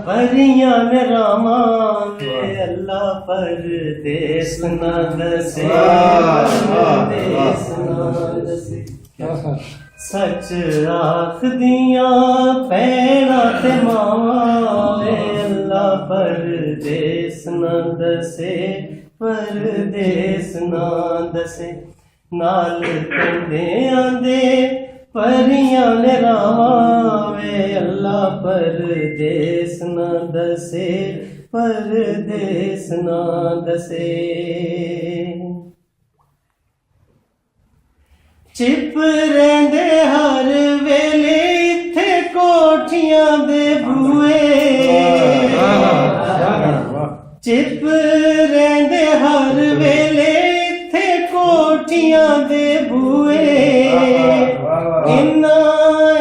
परियां ने रामा ने अल्लाह परदेस न दसे, परदेस न दसे। सच आख दिया भैणा ते मावा वे अल्लाह परदेस न दसे, परदेस न दसे। नाल कंदियां दे परियां ने रावा वे अल्लाह परदेस न दसे, परदेस न दसे। चिप रहिंदे हर वेले इत्थे कोठियां दे बूए, चिप रहिंदे हर वेले इत्थे कोठियां दे बूए। इन्ना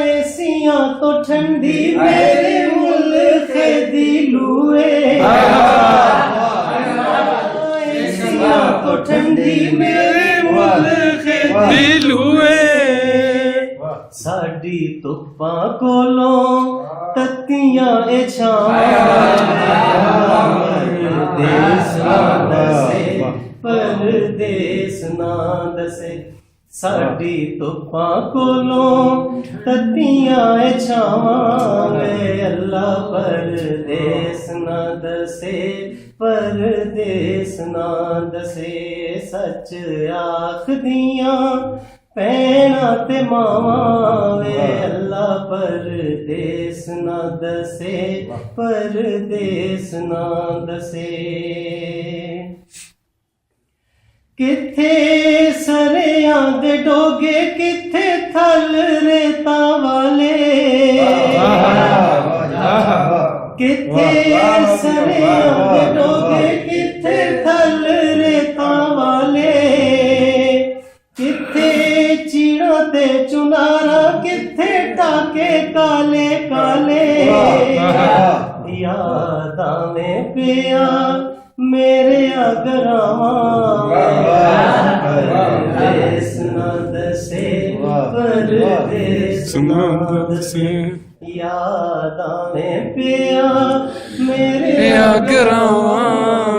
एसियां तो ठंडी मेरे मुल्क दी लूए, एसियां तो ठंडी मेरे मुल्क दी लूए। साडी धुप्पां कोलों तत्तियां ए छावां, परदेस ना दसे, परदेस ना दसे। साडी धुप्पां कोलों तत्तियां ए छावां वे अल्लाह परदेस ना दसे, परदेस ना दसे। सच आखदियां भैणा ते मावा वे अल्लाह परदेस ना दसे, परदेस ना दसे। किथे सरेआं दे डोगे किथे थल रेता वाले, किथे सरेआं दे डोगे किथे थल रेता वाले। किथे चीड़ा ते चुनारा किथे टाके काले काले। याद आवे पिया मेरे अगरावा, परदेस ना दसे, परदेस ना दसे। याद आवे पिया मेरे अगरावा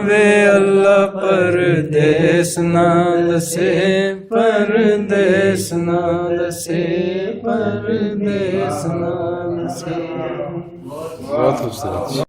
वे अल्लाह परदेस ना दसे, परदेस ना दसे, परदेस ना दसे। बहुत खूबसूरत।